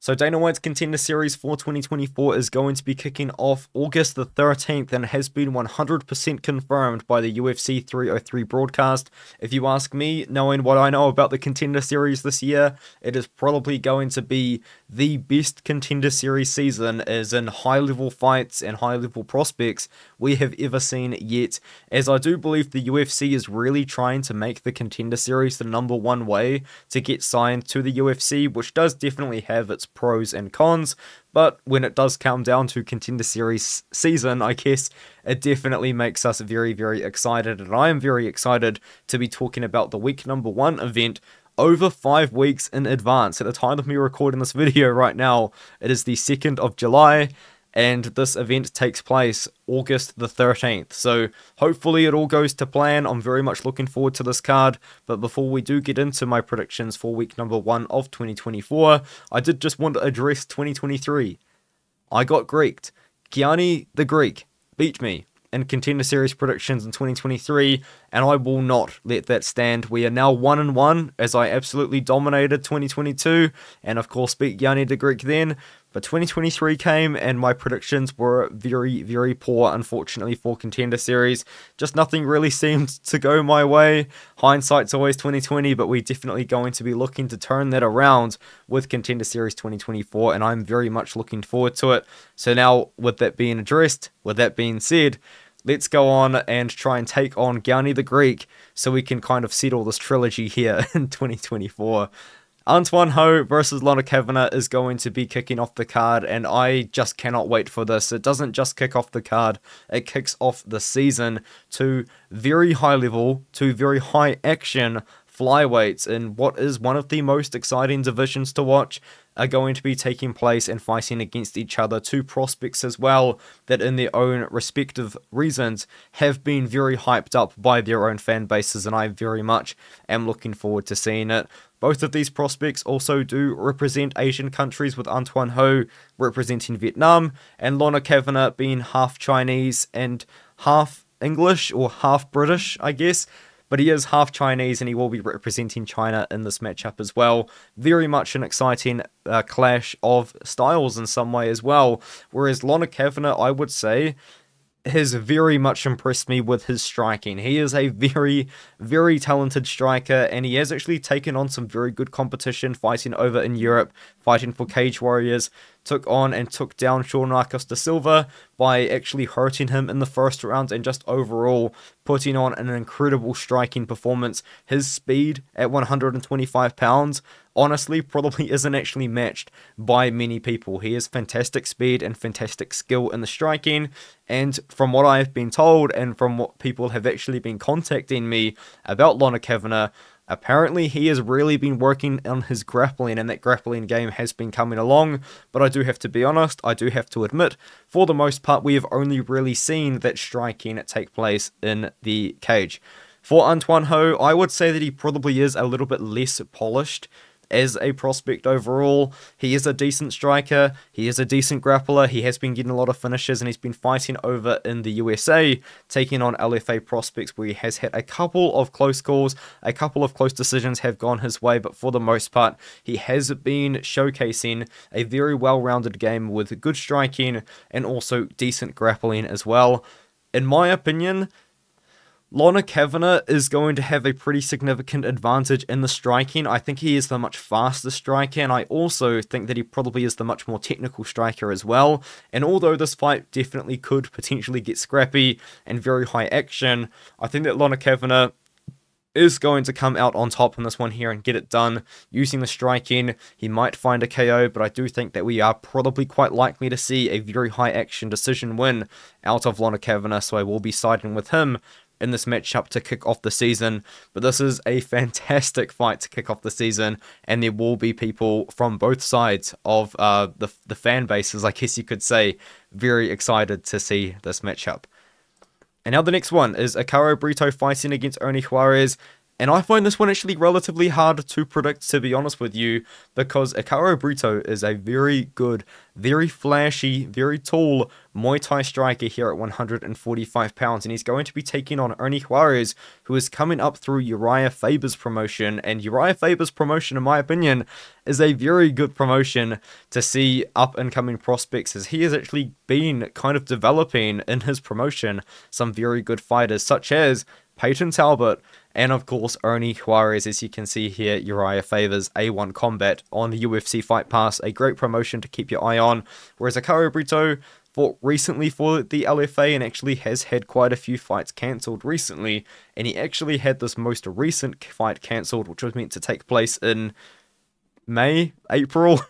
So Dana White's Contender Series for 2024 is going to be kicking off August the 13th and has been 100% confirmed by the UFC 303 broadcast. If you ask me, knowing what I know about the Contender Series this year, it is probably going to be the best Contender Series season, as in high-level fights and high-level prospects we have ever seen yet, as I do believe the UFC is really trying to make the Contender Series the #1 way to get signed to the UFC, which does definitely have its pros and cons, but when it does come down to Contender Series season, I guess it definitely makes us very, very excited, and I am very excited to be talking about the week #1 event over 5 weeks in advance. At the time of me recording this video right now, it is the 2nd of July, and this event takes place August the 13th. So hopefully it all goes to plan. I'm very much looking forward to this card. But before we do get into my predictions for week #1 of 2024, I did just want to address 2023. I got Greeked. Gianni the Greek beat me in Contender Series predictions in 2023, and I will not let that stand. We are now 1-1, as I absolutely dominated 2022, and of course beat Gianni the Greek then. But 2023 came, and my predictions were very, very poor, unfortunately, for Contender Series. Just nothing really seemed to go my way. Hindsight's always 2020, but we're definitely going to be looking to turn that around with Contender Series 2024, and I'm very much looking forward to it. So now, with that being addressed, with that being said, let's go on and try and take on Gianni the Greek so we can kind of settle this trilogy here in 2024. An Tuan Ho versus Kavanagh is going to be kicking off the card, and I just cannot wait for this. It doesn't just kick off the card, it kicks off the season. To very high level, to very high action flyweights in what is one of the most exciting divisions to watch are going to be taking place and fighting against each other. Two prospects as well that in their own respective reasons have been very hyped up by their own fan bases, and I very much am looking forward to seeing it. Both of these prospects also do represent Asian countries, with An Tuan Ho representing Vietnam and Kavanagh being half Chinese and half English, or half British, I guess. But he is half Chinese, and he will be representing China in this matchup as well. Very much an exciting clash of styles in some way as well. Whereas Kavanagh, I would say, has very much impressed me with his striking. He is a very, very talented striker, and he has actually taken on some very good competition fighting over in Europe, fighting for Cage Warriors. Took on and took down Sean Marcos da Silva by actually hurting him in the first round, and just overall putting on an incredible striking performance. His speed at 125 pounds honestly probably isn't actually matched by many people. He has fantastic speed and fantastic skill in the striking, and from what I have been told and from what people have actually been contacting me about Kavanagh, apparently he has really been working on his grappling, and that grappling game has been coming along. But I do have to be honest, I do have to admit, for the most part we have only really seen that striking take place in the cage. For An Tuan Ho, I would say that he probably is a little bit less polished as a prospect overall. He is a decent striker, he is a decent grappler, he has been getting a lot of finishes, and he's been fighting over in the USA, taking on LFA prospects where he has had a couple of close calls, a couple of close decisions have gone his way, but for the most part, he has been showcasing a very well-rounded game with good striking and also decent grappling as well. In my opinion, Kavanagh is going to have a pretty significant advantage in the striking. I think he is the much faster striker, and I also think that he probably is the much more technical striker as well. And although this fight definitely could potentially get scrappy and very high action, I think that Kavanagh is going to come out on top in this one here and get it done using the striking. He might find a KO, but I do think that we are probably quite likely to see a very high action decision win out of Kavanagh, so I will be siding with him in this matchup to kick off the season. But this is a fantastic fight to kick off the season, and there will be people from both sides of the fan bases, I guess you could say, very excited to see this matchup. And now the next one is Icaro Brito fighting against Ernie Juarez. And I find this one actually relatively hard to predict, to be honest with you, because Icaro Brito is a very good, very flashy, very tall Muay Thai striker here at 145 pounds, and he's going to be taking on Ernie Juarez, who is coming up through Uriah Faber's promotion, and Uriah Faber's promotion, in my opinion, is a very good promotion to see up-and-coming prospects, as he has actually been kind of developing in his promotion some very good fighters, such as Peyton Talbot, and of course Ernie Juarez, as you can see here, Uriah Faber's A1 Combat on the UFC Fight Pass, a great promotion to keep your eye on, whereas Icaro Brito fought recently for the LFA and actually has had quite a few fights cancelled recently, and he actually had this most recent fight cancelled, which was meant to take place in April,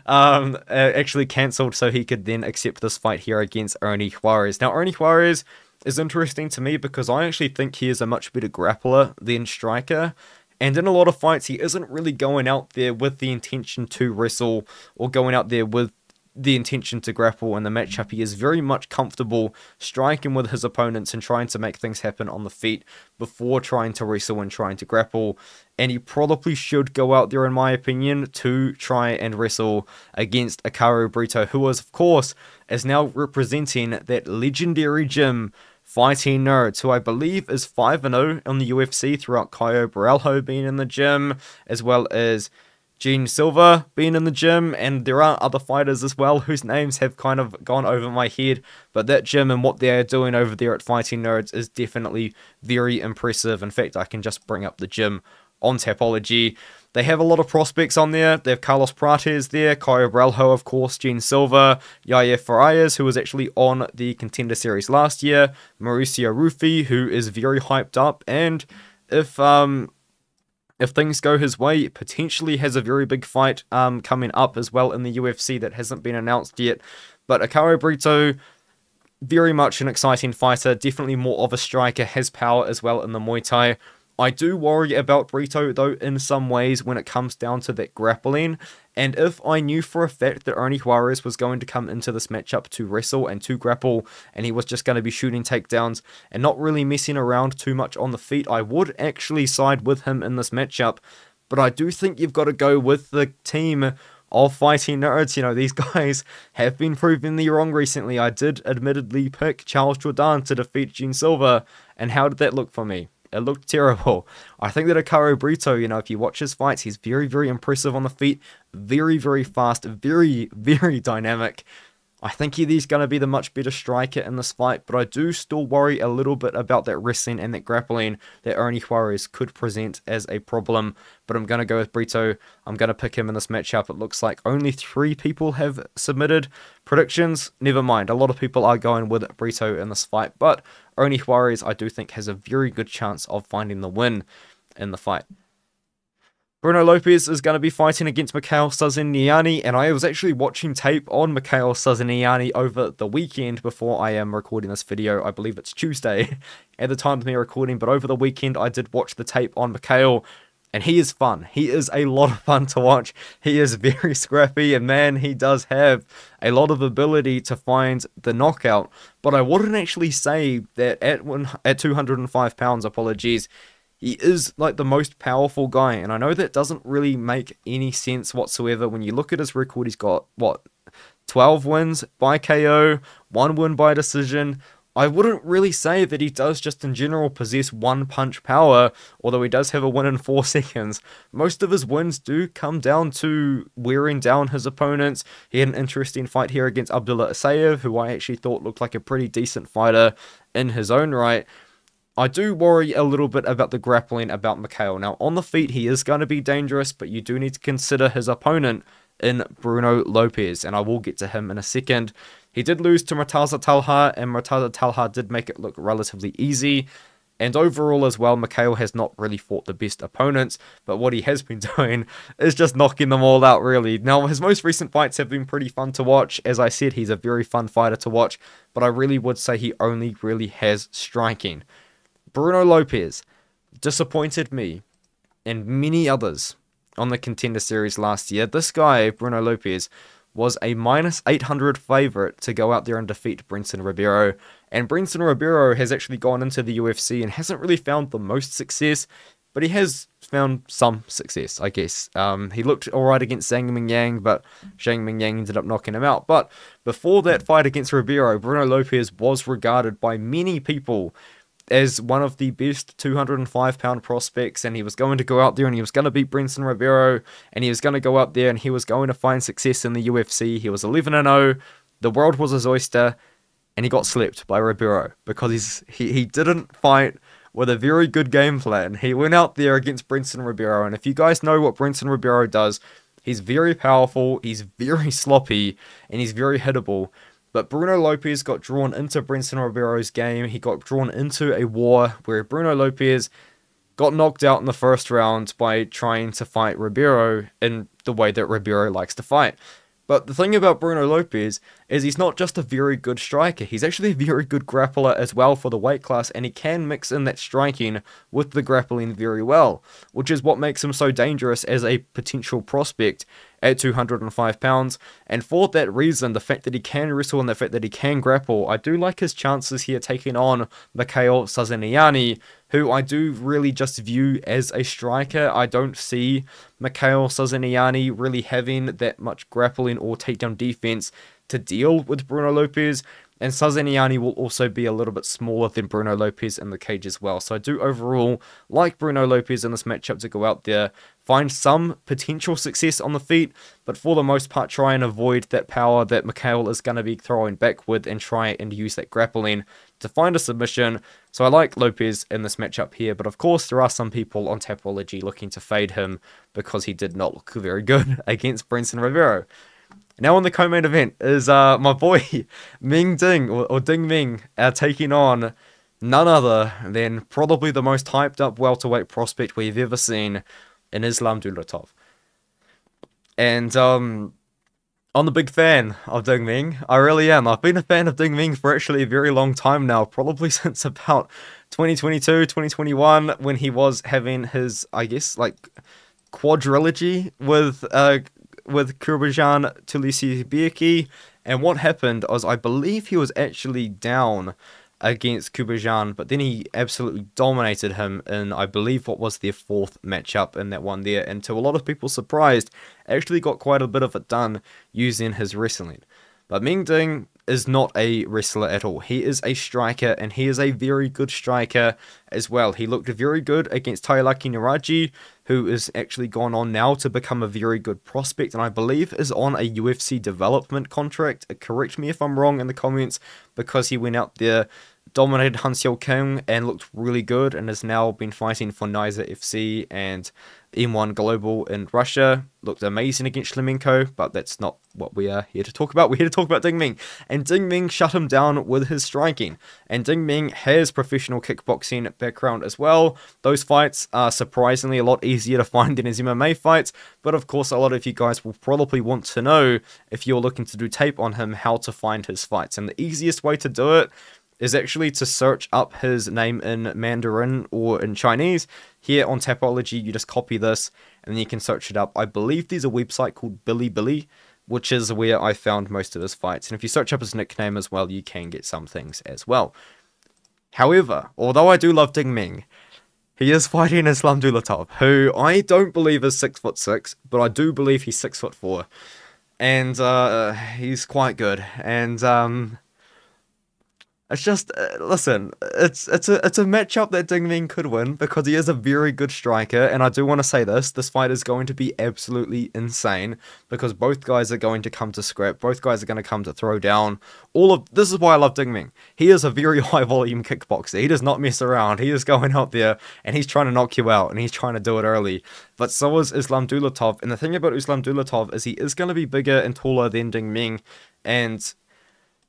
actually cancelled so he could then accept this fight here against Ernie Juarez. Now, Ernie Juarez is interesting to me because I actually think he is a much better grappler than striker, and in a lot of fights he isn't really going out there with the intention to wrestle or going out there with the intention to grapple in the matchup. He is very much comfortable striking with his opponents and trying to make things happen on the feet before trying to wrestle and trying to grapple, and he probably should go out there, in my opinion, to try and wrestle against Icaro Brito, who is, of course, is now representing that legendary gym Fighting Nerds, who I believe is 5-0 on the UFC throughout Caio Borralho being in the gym, as well as Gene Silva being in the gym, and there are other fighters as well whose names have kind of gone over my head, but that gym and what they're doing over there at Fighting Nerds is definitely very impressive. In fact, I can just bring up the gym on Tapology. They have a lot of prospects on there. They have Carlos Prates there, Caio Borralho, of course, Gene Silva, Yair Farias, who was actually on the Contender series last year, Mauricio Ruffi, who is very hyped up, and if things go his way, potentially has a very big fight coming up as well in the UFC that hasn't been announced yet. But Icaro Brito, very much an exciting fighter, definitely more of a striker, has power as well in the Muay Thai. I do worry about Brito, though, in some ways when it comes down to that grappling, and if I knew for a fact that Ernie Juarez was going to come into this matchup to wrestle and to grapple, and he was just going to be shooting takedowns and not really messing around too much on the feet, I would actually side with him in this matchup. But I do think you've got to go with the team of Fighting Nerds. You know, these guys have been proving me wrong recently. I did admittedly pick Charles Jourdain to defeat Gene Silva, and how did that look for me? It looked terrible. I think that Icaro Brito, you know, if you watch his fights, he's very, very impressive on the feet. Very, very fast. Very, very dynamic. I think he's going to be the much better striker in this fight, but I do still worry a little bit about that wrestling and that grappling that Ernie Juarez could present as a problem. But I'm going to go with Brito. I'm going to pick him in this matchup. It looks like only 3 people have submitted predictions. Never mind. A lot of people are going with Brito in this fight, but Ernie Juarez, I do think, has a very good chance of finding the win in the fight. Bruno Lopes is going to be fighting against Mikheil Sazhiniani, and I was actually watching tape on Mikheil Sazhiniani over the weekend before I am recording this video. I believe it's Tuesday at the time of me recording, but over the weekend I did watch the tape on Mikheil, and he is fun. He is a lot of fun to watch. He is very scrappy, and man, he does have a lot of ability to find the knockout, but I wouldn't actually say that at 205 pounds, apologies, he is like the most powerful guy, and I know that doesn't really make any sense whatsoever. When you look at his record, he's got, what, 12 wins by KO, 1 win by decision. I wouldn't really say that he does just in general possess one-punch power, although he does have a win in 4 seconds. Most of his wins do come down to wearing down his opponents. He had an interesting fight here against Abdullah, who I actually thought looked like a pretty decent fighter in his own right. I do worry a little bit about the grappling about Mikheil. Now, on the feet, he is going to be dangerous, but you do need to consider his opponent in Bruno Lopes, and I will get to him in a second. He did lose to Murtaza Talha, and Murtaza Talha did make it look relatively easy. And overall as well, Mikheil has not really fought the best opponents, but what he has been doing is just knocking them all out, really. Now, his most recent fights have been pretty fun to watch. As I said, he's a very fun fighter to watch, but I really would say he only really has striking. Bruno Lopes disappointed me and many others on the Contender series last year. This guy, Bruno Lopes, was a -800 favorite to go out there and defeat Brenton Ribeiro. And Brenton Ribeiro has actually gone into the UFC and hasn't really found the most success but he has found some success, I guess. He looked alright against Zhang Mingyang, but Zhang Mingyang ended up knocking him out. But before that fight against Ribeiro, Bruno Lopes was regarded by many people as one of the best 205-pound prospects, and he was going to go out there and he was going to beat Brenson Ribeiro, and he was going to go out there and he was going to find success in the UFC. He was 11-0, the world was his oyster, and he got slept by Ribeiro because he didn't fight with a very good game plan. He went out there against Brenson Ribeiro, and if you guys know what Brenson Ribeiro does, he's very powerful, he's very sloppy, and he's very hittable. But Bruno Lopes got drawn into Brenson Ribeiro's game. He got drawn into a war where Bruno Lopes got knocked out in the first round by trying to fight Ribeiro in the way that Ribeiro likes to fight. But the thing about Bruno Lopes is he's not just a very good striker, he's actually a very good grappler as well for the weight class, and he can mix in that striking with the grappling very well, which is what makes him so dangerous as a potential prospect at 205 pounds. And for that reason, the fact that he can wrestle and the fact that he can grapple, I do like his chances here taking on Mikheil Sazhiniani, who I do really just view as a striker. I don't see Mikheil Sazhiniani really having that much grappling or takedown defense to deal with Bruno Lopes, and Sazhiniani will also be a little bit smaller than Bruno Lopes in the cage as well. So I do overall like Bruno Lopes in this matchup to go out there, find some potential success on the feet, but for the most part try and avoid that power that Mikheil is going to be throwing back with and try and use that grappling to find a submission. So I like Lopes in this matchup here, but of course there are some people on Tapology looking to fade him because he did not look very good against Brenson Ribeiro. Now on the co-main event is my boy Meng Ding, or Ding Meng, taking on none other than probably the most hyped up welterweight prospect we've ever seen in Islam Dulatov. And I'm a big fan of Ding Meng. I really am. I've been a fan of Ding Meng for actually a very long time now, probably since about 2022, 2021, when he was having his, I guess, like, quadrilogy with Kurbjan Tulisibeki. And what happened was, I believe he was actually down against Kurbjan, but then he absolutely dominated him in, I believe, what was their fourth matchup in that one there, and to a lot of people's surprise, actually got quite a bit of it done using his wrestling. But Meng Ding is not a wrestler at all. He is a striker, and he is a very good striker as well. He looked very good against Tailaki Niraji, who is actually gone on now to become a very good prospect, and I believe is on a UFC development contract. Correct me if I'm wrong in the comments, because he went out there, dominated Han Xiao King, and looked really good, and has now been fighting for Niza FC and M1 Global in Russia. Looked amazing against Shlemenko, but that's not what we are here to talk about. We're here to talk about Ding Meng, and Ding Meng shut him down with his striking. And Ding Meng has professional kickboxing background as well. Those fights are surprisingly a lot easier to find than his MMA fights, but of course a lot of you guys will probably want to know, if you're looking to do tape on him, how to find his fights. And the easiest way to do it is actually to search up his name in Mandarin or in Chinese. Here on Tapology, you just copy this and then you can search it up. I believe there's a website called Bilibili, which is where I found most of his fights. And if you search up his nickname as well, you can get some things as well. However, although I do love Ding Meng, he is fighting Islam Dulatov, who I don't believe is 6'6", but I do believe he's 6'4". And he's quite good. And it's just, listen, it's a matchup that Ding Meng could win because he is a very good striker, and I do want to say this fight is going to be absolutely insane because both guys are going to come to scrap, both guys are going to come to throw down. This is why I love Ding Meng. He is a very high volume kickboxer. He does not mess around. He is going out there and he's trying to knock you out, and he's trying to do it early. But so is Islam Dulatov, and the thing about Islam Dulatov is he is going to be bigger and taller than Ding Meng, and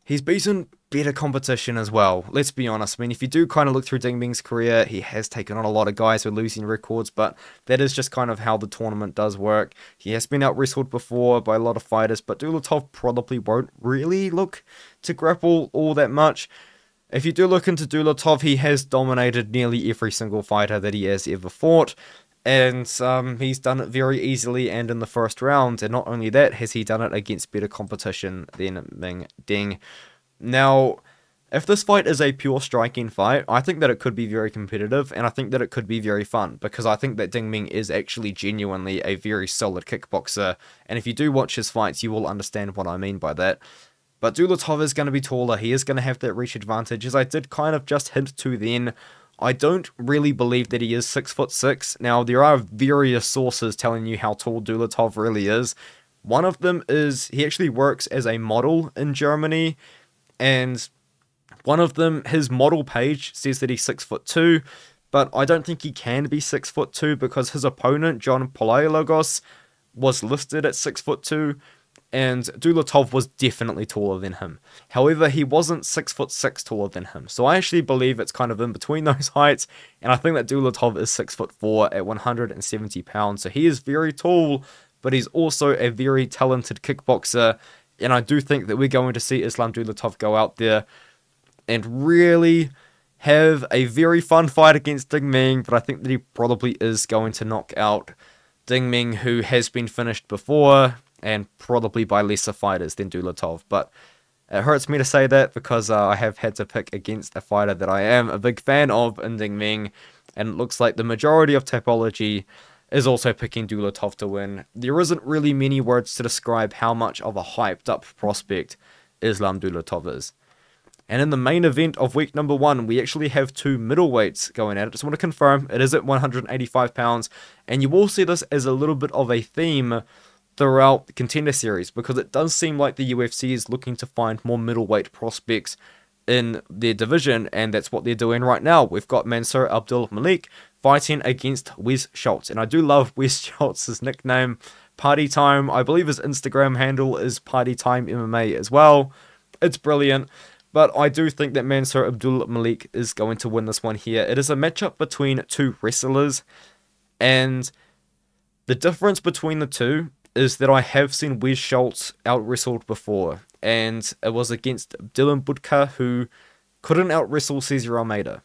he's beaten better competition as well. Let's be honest. I mean, if you do kind of look through Ding Meng's career, he has taken on a lot of guys with losing records, but that is just kind of how the tournament does work. He has been out-wrestled before by a lot of fighters, but Dulatov probably won't really look to grapple all that much. If you do look into Dulatov, he has dominated nearly every single fighter that he has ever fought. And he's done it very easily and in the first round. And not only that, has he done it against better competition than Meng Ding. Now, If this fight is a pure striking fight, I think that it could be very competitive, and I think that it could be very fun, because I think that Ding Meng is actually genuinely a very solid kickboxer, and if you do watch his fights, you will understand what I mean by that. But Dulatov is going to be taller, he is going to have that reach advantage, as I did kind of just hint to then. I don't really believe that he is 6'6". Now, there are various sources telling you how tall Dulatov really is. One of them is he actually works as a model in Germany, and one of them, his model page, says that he's 6'2", but I don't think he can be 6'2", because his opponent, John Palaiologos, was listed at 6'2", and Dulatov was definitely taller than him. However, he wasn't 6'6" taller than him, so I actually believe it's kind of in between those heights, and I think that Dulatov is 6'4" at 170 pounds, so he is very tall, but he's also a very talented kickboxer, and I do think that we're going to see Islam Dulatov go out there and really have a very fun fight against Ding Meng, but I think that he probably is going to knock out Ding Meng, who has been finished before, and probably by lesser fighters than Dulatov. But it hurts me to say that, because I have had to pick against a fighter that I am a big fan of in Ding Meng, and it looks like the majority of Tapology is also picking Dulatov to win. There isn't really many words to describe how much of a hyped up prospect Islam Dulatov is. And in the main event of week number 1, we actually have 2 middleweights going at it. Just want to confirm, it is at 185 pounds. And you will see this as a little bit of a theme throughout the Contender series, because it does seem like the UFC is looking to find more middleweight prospects in their division, and that's what they're doing right now. We've got Mansur Abdul-Malik fighting against Wes Schultz. And I do love Wes Schultz's nickname, Party Time. I believe his Instagram handle is Party Time MMA as well. It's brilliant. But I do think that Mansur Abdul-Malik is going to win this one here. It is a matchup between 2 wrestlers, and the difference between the two is that I have seen Wes Schultz out-wrestled before, and it was against Dylan Budka, who couldn't out-wrestle Cesar Almeida.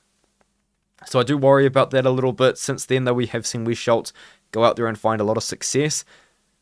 So I do worry about that a little bit. Since then, though, we have seen Wes Schultz go out there and find a lot of success.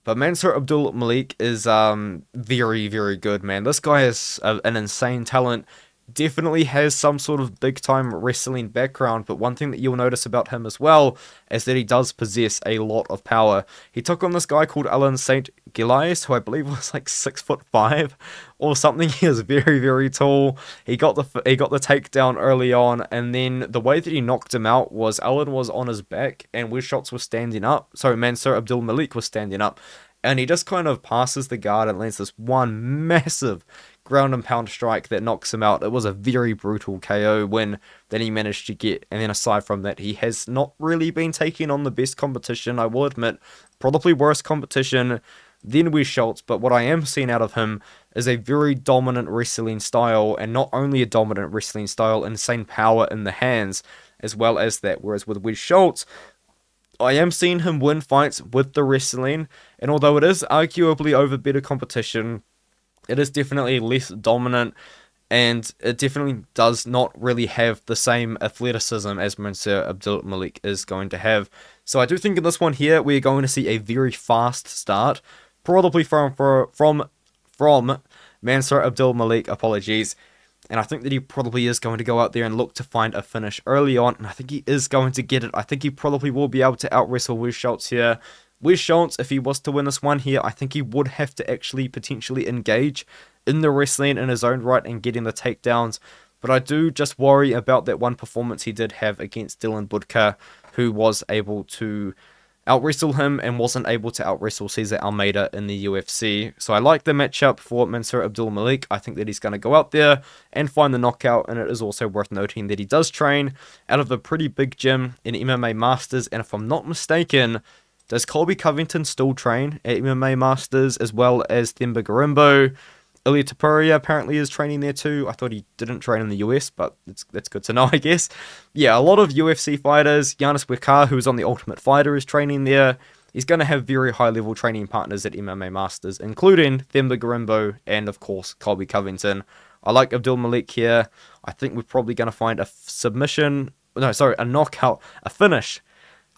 But Mansur Abdul-Malik is very, very good, man. This guy is an insane talent. Definitely has some sort of big-time wrestling background, but one thing that you'll notice about him as well is that he does possess a lot of power. He took on this guy called Alan St. Gillies, who I believe was like 6'5" or something. He is very, very tall. He got the takedown early on, and then the way that he knocked him out was Alan was on his back, and Wes Schultz was standing up. So Mansur Abdul-Malik was standing up, and he just kind of passes the guard and lands this one massive ground and pound strike that knocks him out. It was a very brutal KO win that he managed to get, and then aside from that, he has not really been taking on the best competition, I will admit. Probably worse competition than Wes Schultz, but what I am seeing out of him is a very dominant wrestling style, and not only a dominant wrestling style, insane power in the hands as well as that. Whereas with Wes Schultz, I am seeing him win fights with the wrestling, and although it is arguably over better competition, it is definitely less dominant, and it definitely does not really have the same athleticism as Mansur Abdul-Malik is going to have. So I do think in this one here, we're going to see a very fast start, probably from Mansur Abdul-Malik, apologies. And I think that he probably is going to go out there and look to find a finish early on, and I think he is going to get it. I think he probably will be able to out-wrestle Wes Schultz here. Wes Schultz, if he was to win this one here, I think he would have to actually potentially engage in the wrestling in his own right and getting the takedowns. But I do just worry about that one performance he did have against Dylan Budka, who was able to out-wrestle him and wasn't able to out-wrestle Cesar Almeida in the UFC. So I like the matchup for Mansur Abdul-Malik. I think that he's going to go out there and find the knockout, and it is also worth noting that he does train out of a pretty big gym in MMA Masters, and if I'm not mistaken, does Colby Covington still train at MMA Masters as well as Themba Gorimbo? Ilya Topuria apparently is training there too. I thought he didn't train in the US, but that's good to know, I guess. Yeah, a lot of UFC fighters. Giannis Wekar, who's on the Ultimate Fighter, is training there. He's going to have very high-level training partners at MMA Masters, including Themba Gorimbo and, of course, Colby Covington. I like Abdul-Malik here. I think we're probably going to find a knockout, a finish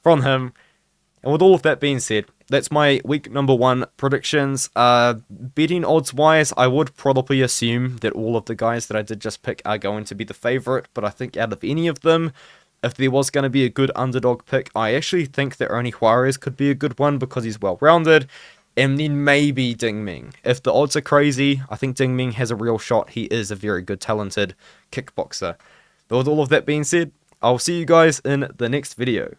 from him. And with all of that being said, that's my week number 1 predictions. Betting odds wise, I would probably assume that all of the guys that I did just pick are going to be the favorite, but I think out of any of them, if there was going to be a good underdog pick, I actually think that Ernie Juarez could be a good one because he's well-rounded. And then maybe Ding Meng. If the odds are crazy, I think Ding Meng has a real shot. He is a very good, talented kickboxer. But with all of that being said, I'll see you guys in the next video.